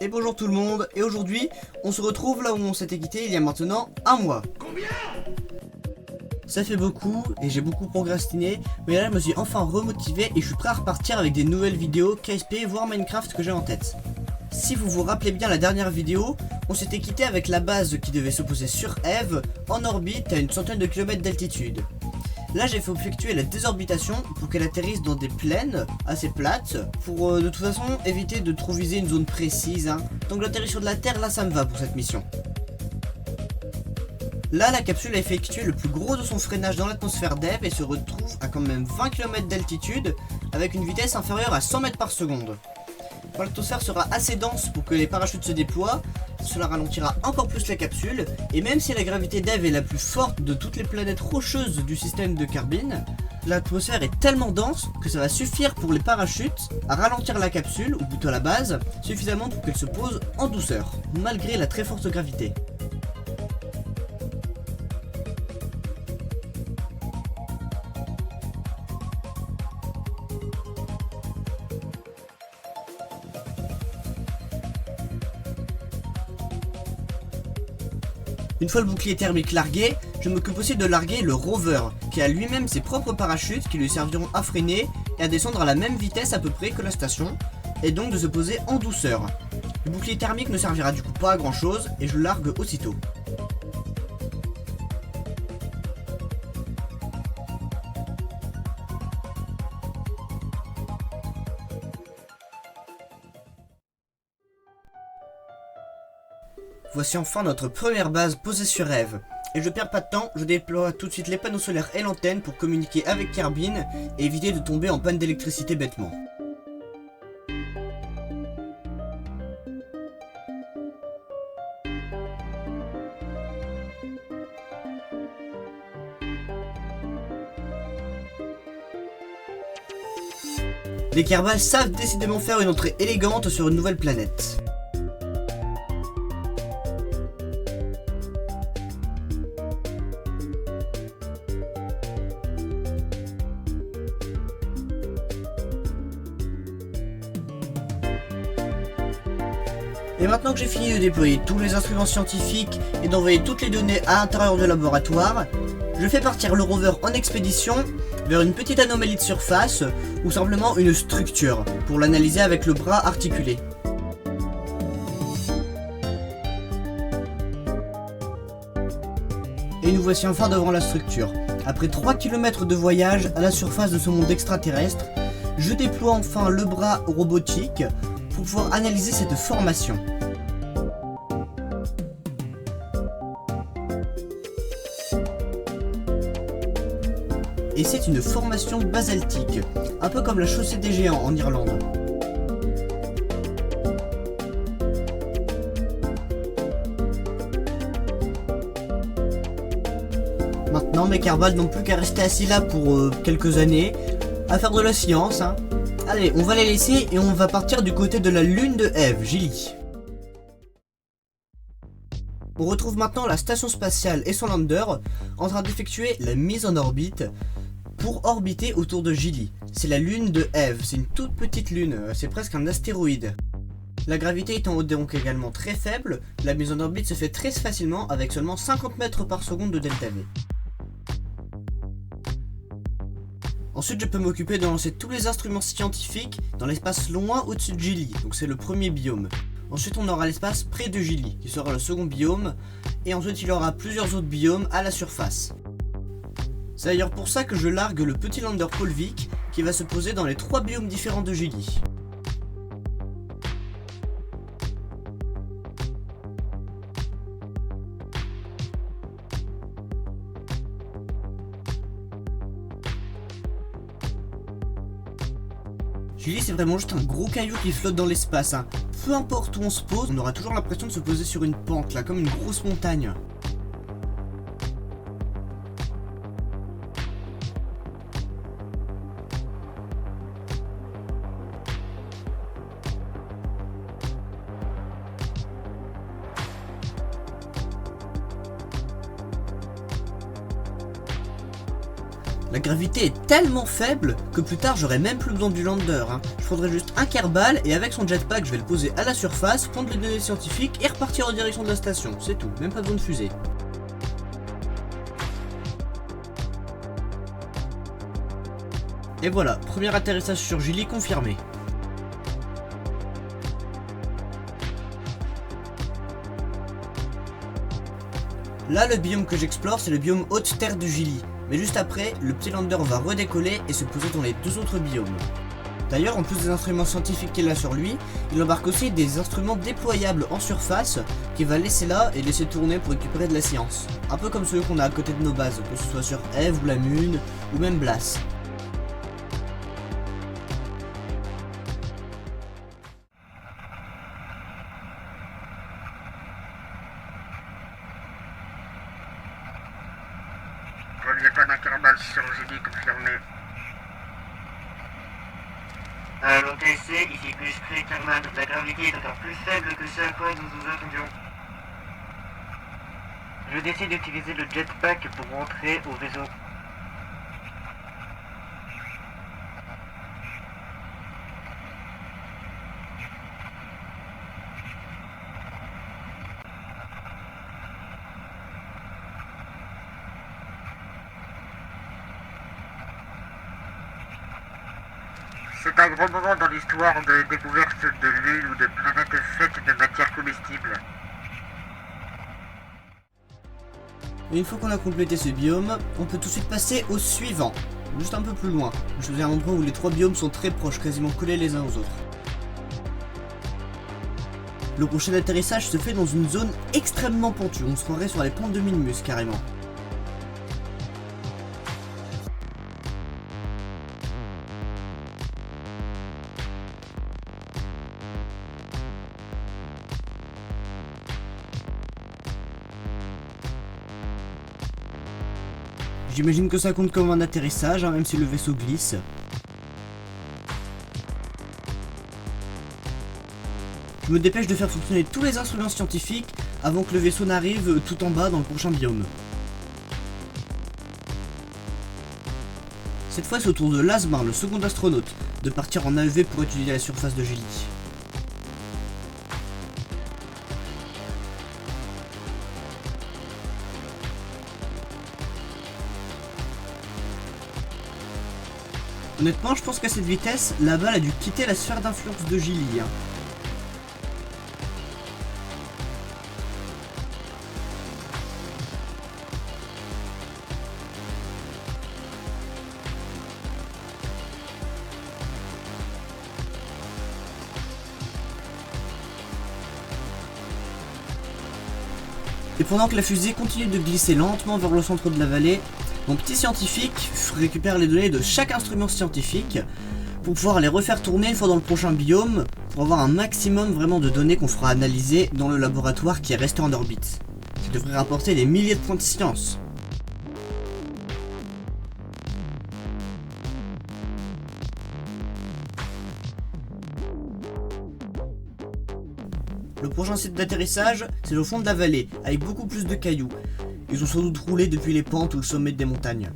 Et bonjour tout le monde, et aujourd'hui, on se retrouve là où on s'était quitté il y a maintenant un mois. Combien? Ça fait beaucoup, et j'ai beaucoup procrastiné, mais là je me suis enfin remotivé et je suis prêt à repartir avec des nouvelles vidéos, KSP, voire Minecraft que j'ai en tête. Si vous vous rappelez bien la dernière vidéo, on s'était quitté avec la base qui devait se poser sur Eve, en orbite à une centaine de kilomètres d'altitude. Là j'ai fait effectuer la désorbitation pour qu'elle atterrisse dans des plaines assez plates pour de toute façon éviter de trop viser une zone précise hein. Donc l'atterrissage de la Terre là ça me va pour cette mission. Là la capsule a effectué le plus gros de son freinage dans l'atmosphère d'Eve et se retrouve à quand même 20 km d'altitude avec une vitesse inférieure à 100 mètres par seconde. Quand l'atmosphère sera assez dense pour que les parachutes se déploient, cela ralentira encore plus la capsule, et même si la gravité d'Eve est la plus forte de toutes les planètes rocheuses du système de Kerbin, l'atmosphère est tellement dense que ça va suffire pour les parachutes à ralentir la capsule, ou plutôt la base, suffisamment pour qu'elle se pose en douceur, malgré la très forte gravité. Une fois le bouclier thermique largué, je m'occupe aussi de larguer le rover, qui a lui-même ses propres parachutes qui lui serviront à freiner et à descendre à la même vitesse à peu près que la station, et donc de se poser en douceur. Le bouclier thermique ne servira du coup pas à grand chose, et je le largue aussitôt. Voici enfin notre première base posée sur Eve. Et je perds pas de temps, je déploie tout de suite les panneaux solaires et l'antenne pour communiquer avec Kerbin et éviter de tomber en panne d'électricité bêtement. Les Kerbals savent décidément faire une entrée élégante sur une nouvelle planète. Et maintenant que j'ai fini de déployer tous les instruments scientifiques et d'envoyer toutes les données à l'intérieur du laboratoire, je fais partir le rover en expédition vers une petite anomalie de surface ou simplement une structure pour l'analyser avec le bras articulé. Et nous voici enfin devant la structure. Après 3 km de voyage à la surface de ce monde extraterrestre, je déploie enfin le bras robotique pour pouvoir analyser cette formation. Et c'est une formation basaltique, un peu comme la chaussée des géants en Irlande. Maintenant mes Kerbals n'ont plus qu'à rester assis là pour quelques années, à faire de la science hein. Allez, on va les laisser et on va partir du côté de la lune de Eve, Gilly. On retrouve maintenant la station spatiale et son lander en train d'effectuer la mise en orbite pour orbiter autour de Gilly. C'est la lune de Eve, c'est une toute petite lune, c'est presque un astéroïde. La gravité étant donc également très faible, la mise en orbite se fait très facilement avec seulement 50 mètres par seconde de delta V. Ensuite je peux m'occuper de lancer tous les instruments scientifiques dans l'espace loin au-dessus de Gilly, donc c'est le premier biome. Ensuite on aura l'espace près de Gilly, qui sera le second biome, et ensuite il y aura plusieurs autres biomes à la surface. C'est d'ailleurs pour ça que je largue le petit lander Polvik, qui va se poser dans les 3 biomes différents de Gilly. Gilly c'est vraiment juste un gros caillou qui flotte dans l'espace hein. Peu importe où on se pose, on aura toujours l'impression de se poser sur une pente là, comme une grosse montagne. La gravité est tellement faible que plus tard j'aurai même plus besoin du lander. Je prendrai juste un Kerbal et avec son jetpack je vais le poser à la surface, prendre les données scientifiques et repartir en direction de la station. C'est tout, même pas besoin de fusée. Et voilà, premier atterrissage sur Gilly confirmé. Là, le biome que j'explore, c'est le biome haute terre de Gilly. Mais juste après, le petit lander va redécoller et se poser dans les deux autres biomes. D'ailleurs, en plus des instruments scientifiques qu'il a sur lui, il embarque aussi des instruments déployables en surface qu'il va laisser là et laisser tourner pour récupérer de la science. Un peu comme ceux qu'on a à côté de nos bases, que ce soit sur Eve ou la Moon ou même Blas. Relié d'un Kerbal sur Gilly confirmé. L'OTC, ici plus Creeperman, la gravité est encore plus faible que ce à quoi nous nous attendions. Je décide d'utiliser le jetpack pour rentrer au vaisseau. C'est un grand moment dans l'histoire de découverte de Lune ou de planètes faites de matière comestible. Et une fois qu'on a complété ce biome, on peut tout de suite passer au suivant, juste un peu plus loin. Je choisis un endroit où les trois biomes sont très proches, quasiment collés les uns aux autres. Le prochain atterrissage se fait dans une zone extrêmement pentue, on se croirait sur les pentes de Minmus carrément. J'imagine que ça compte comme un atterrissage, même si le vaisseau glisse. Je me dépêche de faire fonctionner tous les instruments scientifiques avant que le vaisseau n'arrive tout en bas dans le prochain biome. Cette fois c'est au tour de Lasmar, le second astronaute, de partir en AEV pour étudier la surface de Gilly. Honnêtement, je pense qu'à cette vitesse, la balle a dû quitter la sphère d'influence de Gilly. Et pendant que la fusée continue de glisser lentement vers le centre de la vallée, mon petit scientifique récupère les données de chaque instrument scientifique pour pouvoir les refaire tourner une fois dans le prochain biome pour avoir un maximum vraiment de données qu'on fera analyser dans le laboratoire qui est resté en orbite. Ça devrait rapporter des milliers de points de science. Le prochain site d'atterrissage, c'est au fond de la vallée, avec beaucoup plus de cailloux. Ils ont sans doute roulé depuis les pentes ou le sommet des montagnes.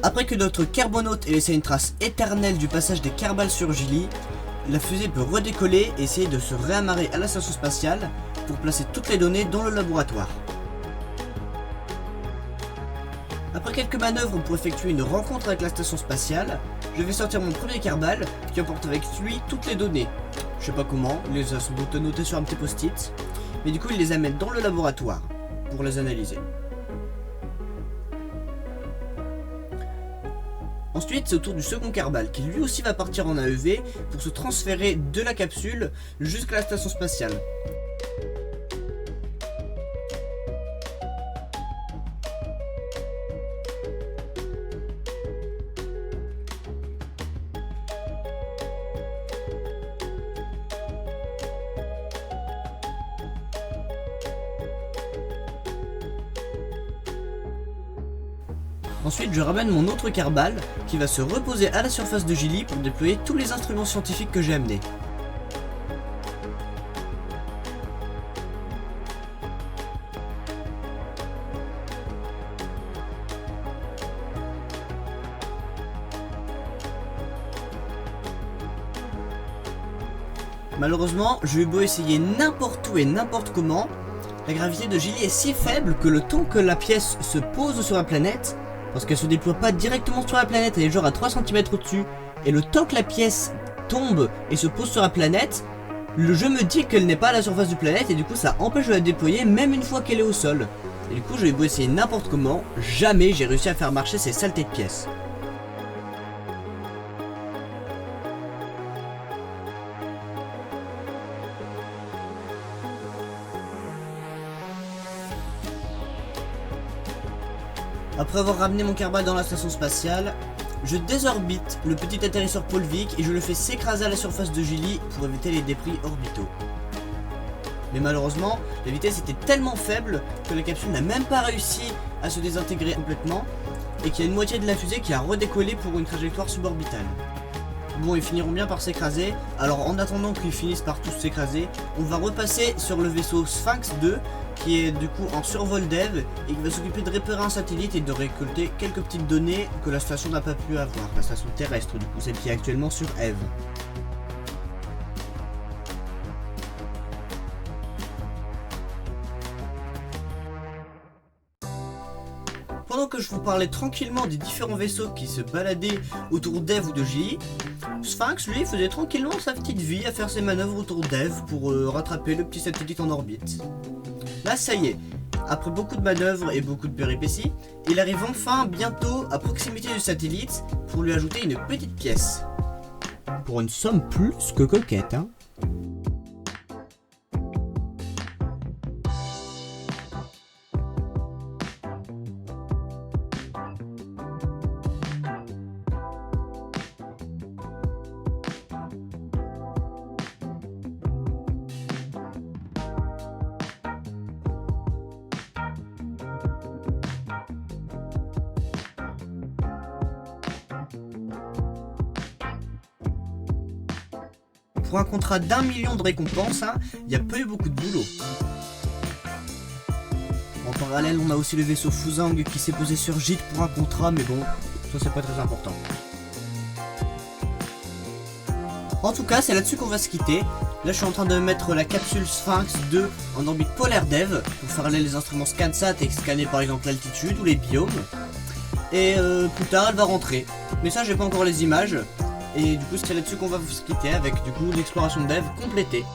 Après que notre Kerbonaute ait laissé une trace éternelle du passage des Kerbal sur Gilly, la fusée peut redécoller et essayer de se réamarrer à la station spatiale pour placer toutes les données dans le laboratoire. Après quelques manœuvres pour effectuer une rencontre avec la station spatiale, je vais sortir mon premier Kerbal qui emporte avec lui toutes les données. Je sais pas comment, il les a sans doute notées sur un petit post-it, mais du coup il les amène dans le laboratoire pour les analyser. Ensuite, c'est au tour du second Kerbal, qui lui aussi va partir en AEV pour se transférer de la capsule jusqu'à la station spatiale. Ensuite je ramène mon autre Kerbal qui va se reposer à la surface de Gilly pour déployer tous les instruments scientifiques que j'ai amenés. Malheureusement, je vais beau essayer n'importe où et n'importe comment, la gravité de Gilly est si faible que le temps que la pièce se pose sur la planète, parce qu'elle se déploie pas directement sur la planète, elle est genre à 3 cm au-dessus, et le temps que la pièce tombe et se pose sur la planète, le jeu me dit qu'elle n'est pas à la surface du planète et du coup ça empêche de la déployer même une fois qu'elle est au sol. Et du coup je vais beau essayer n'importe comment, jamais j'ai réussi à faire marcher ces saletés de pièces. Après avoir ramené mon Kerbal dans la station spatiale, je désorbite le petit atterrisseur Polvik et je le fais s'écraser à la surface de Gilly pour éviter les débris orbitaux. Mais malheureusement, la vitesse était tellement faible que la capsule n'a même pas réussi à se désintégrer complètement et qu'il y a une moitié de la fusée qui a redécollé pour une trajectoire suborbitale. Bon, ils finiront bien par s'écraser, alors en attendant qu'ils finissent par tous s'écraser, on va repasser sur le vaisseau Sphinx 2 qui est du coup en survol d'Eve et qui va s'occuper de repérer un satellite et de récolter quelques petites données que la station n'a pas pu avoir, la station terrestre du coup, celle qui est actuellement sur Eve. Pendant que je vous parlais tranquillement des différents vaisseaux qui se baladaient autour d'Eve ou de Gilly, Sphinx lui faisait tranquillement sa petite vie à faire ses manœuvres autour d'Eve pour rattraper le petit satellite en orbite. Là ça y est, après beaucoup de manœuvres et beaucoup de péripéties, il arrive enfin bientôt à proximité du satellite pour lui ajouter une petite pièce. Pour une somme plus que coquette, hein. Pour un contrat d'1 million de récompenses, hein, il n'y a pas eu beaucoup de boulot. En parallèle, on a aussi le vaisseau Fuzang qui s'est posé sur Jit pour un contrat, mais bon, ça c'est pas très important. En tout cas, c'est là-dessus qu'on va se quitter. Là, je suis en train de mettre la capsule Sphinx 2 en orbite polaire d'Eve pour faire aller les instruments ScanSat et scanner par exemple l'altitude ou les biomes. Et plus tard, elle va rentrer. Mais ça, j'ai pas encore les images. Et du coup c'est là-dessus qu'on va vous quitter avec du coup l'exploration d'Eve complétée.